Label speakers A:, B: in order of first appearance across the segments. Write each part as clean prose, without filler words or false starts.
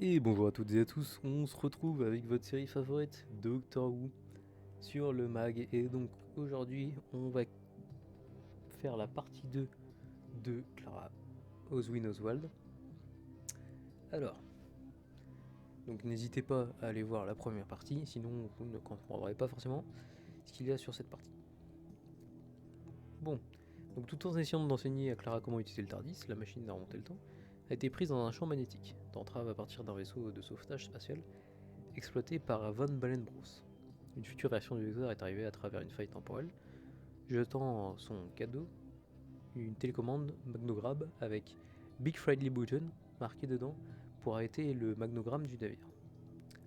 A: Et bonjour à toutes et à tous, on se retrouve avec votre série favorite, Doctor Who, sur le mag. Et donc aujourd'hui, on va faire la partie 2 de Clara Oswin Oswald. Alors, donc n'hésitez pas à aller voir la première partie, sinon vous ne comprendrez pas forcément ce qu'il y a sur cette partie. Bon, donc tout en essayant d'enseigner à Clara comment utiliser le TARDIS, la machine à remonter le temps, a été prise dans un champ magnétique, d'entrave à partir d'un vaisseau de sauvetage spatial exploité par Von Balen-Bruce. Une future version du Docteur est arrivée à travers une faille temporelle, jetant son cadeau, une télécommande magnogramme avec Big Friendly Button marqué dedans pour arrêter le magnogramme du navire.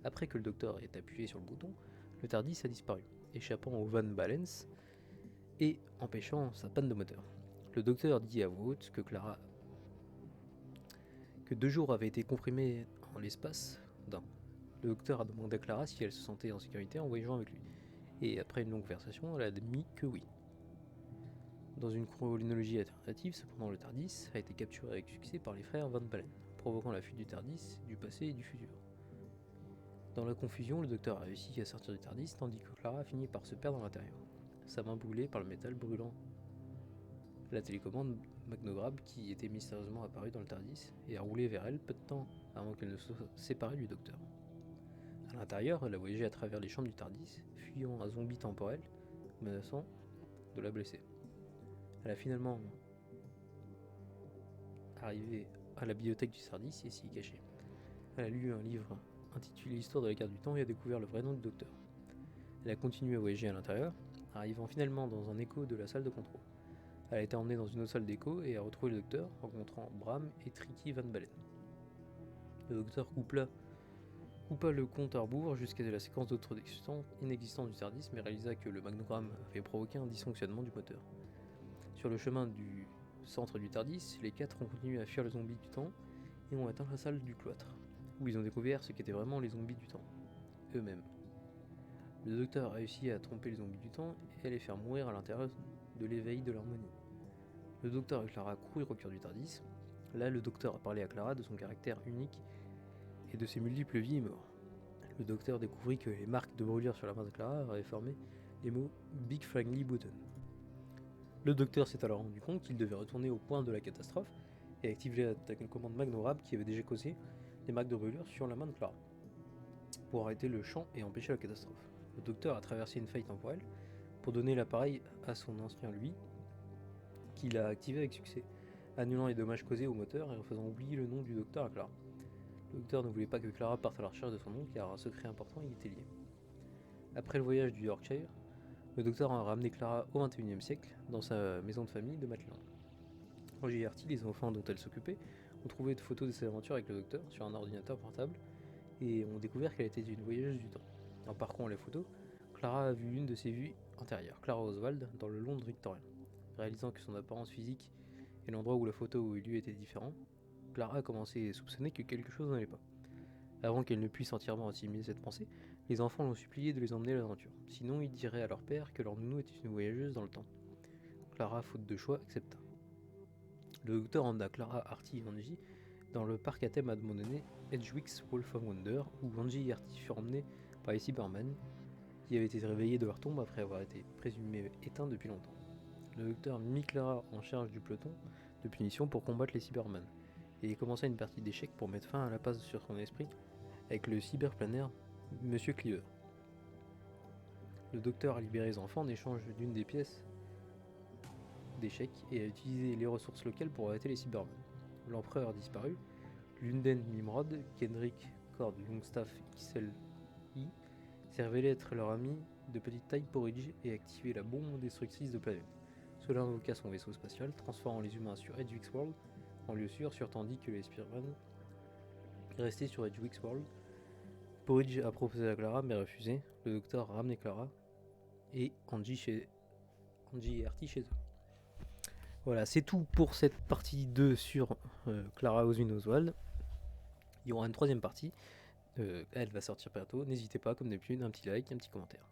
A: Après que le Docteur ait appuyé sur le bouton, le TARDIS a disparu, échappant au Van Balens et empêchant sa panne de moteur. Le Docteur dit à voix haute que 2 jours avaient été comprimés en l'espace d'un. Le Docteur a demandé à Clara si elle se sentait en sécurité en voyageant avec lui. Et après une longue conversation, elle a admis que oui. Dans une chronologie alternative, cependant, le TARDIS a été capturé avec succès par les frères Van Balen, provoquant la fuite du TARDIS, du passé et du futur. Dans la confusion, le Docteur a réussi à sortir du TARDIS, tandis que Clara a fini par se perdre à l'intérieur, sa main brûlée par le métal brûlant la télécommande magnogramme qui était mystérieusement apparue dans le TARDIS et a roulé vers elle peu de temps avant qu'elle ne soit séparée du Docteur. À l'intérieur, elle a voyagé à travers les chambres du TARDIS, fuyant un zombie temporel, menaçant de la blesser. Elle a finalement arrivé à la bibliothèque du TARDIS et s'y est cachée. Elle a lu un livre intitulé L'histoire de la carte du temps et a découvert le vrai nom du Docteur. Elle a continué à voyager à l'intérieur, arrivant finalement dans un écho de la salle de contrôle. Elle a été emmenée dans une autre salle d'écho et a retrouvé le Docteur, rencontrant Bram et Tricky Van Balen. Le Docteur coupa le compte à rebours jusqu'à la séquence d'introduction inexistante du TARDIS, mais réalisa que le magnogramme avait provoqué un dysfonctionnement du moteur. Sur le chemin du centre du TARDIS, les 4 ont continué à fuir le zombie du temps et ont atteint la salle du cloître, où ils ont découvert ce qu'étaient vraiment les zombies du temps, eux-mêmes. Le Docteur a réussi à tromper les zombies du temps et à les faire mourir à l'intérieur de l'éveil de l'harmonie. Le Docteur et Clara coururent au cœur du TARDIS. Là, le Docteur a parlé à Clara de son caractère unique et de ses multiples vies et morts. Le Docteur découvrit que les marques de brûlure sur la main de Clara avaient formé les mots Big Friendly Button. Le Docteur s'est alors rendu compte qu'il devait retourner au point de la catastrophe et activer la télécommande magnogramme qui avait déjà causé des marques de brûlure sur la main de Clara, pour arrêter le champ et empêcher la catastrophe. Le Docteur a traversé une faille temporelle pour donner l'appareil à son ancien lui, qu'il a activé avec succès, annulant les dommages causés au moteur et en faisant oublier le nom du Docteur à Clara. Le Docteur ne voulait pas que Clara parte à la recherche de son nom car un secret important y était lié. Après le voyage du Yorkshire, le Docteur a ramené Clara au XXIe siècle dans sa maison de famille de Maitland. En JRT, les enfants dont elle s'occupait ont trouvé de photos de ses aventures avec le Docteur sur un ordinateur portable et ont découvert qu'elle était une voyageuse du temps. En parcourant les photos, Clara a vu une de ses vues antérieures, Clara Oswald, dans le Londres victorien. Réalisant que son apparence physique et l'endroit où la photo eut lieu étaient différents, Clara a commencé à soupçonner que quelque chose n'allait pas. Avant qu'elle ne puisse entièrement assimiler cette pensée, les enfants l'ont supplié de les emmener à l'aventure. Sinon, ils diraient à leur père que leur nounou était une voyageuse dans le temps. Clara, faute de choix, accepta. Le Docteur emmena Clara, Artie et Angie dans le parc à thème abandonné Edgewick's Wolf of Wonder, où Angie et Artie furent emmenés par les Cybermen, qui avaient été réveillés de leur tombe après avoir été présumés éteints depuis longtemps. Le Docteur mit Clara en charge du peloton de punition pour combattre les Cybermen, et il commença une partie d'échecs pour mettre fin à la passe sur son esprit avec le cyberplanaire Monsieur Cleaver. Le Docteur a libéré les enfants en échange d'une des pièces d'échecs et a utilisé les ressources locales pour arrêter les Cybermen. L'empereur a disparu, Lunden Nimrod, Kendrick Cord Longstaff XLI s'est révélé être leur ami de petite taille Porridge et a activé la bombe destructrice de planète. Cela invoqua son vaisseau spatial, transformant les humains sur Edgewick's World en lieu sûr, tandis que les Spearman restaient sur Edgewick's World. Porridge a proposé à Clara mais refusé. Le Docteur a ramené Clara et Angie et Artie chez eux. Voilà, c'est tout pour cette partie 2 sur Clara Oswin Oswald. Il y aura une troisième partie, elle va sortir bientôt. N'hésitez pas, comme d'habitude, un petit like, un petit commentaire.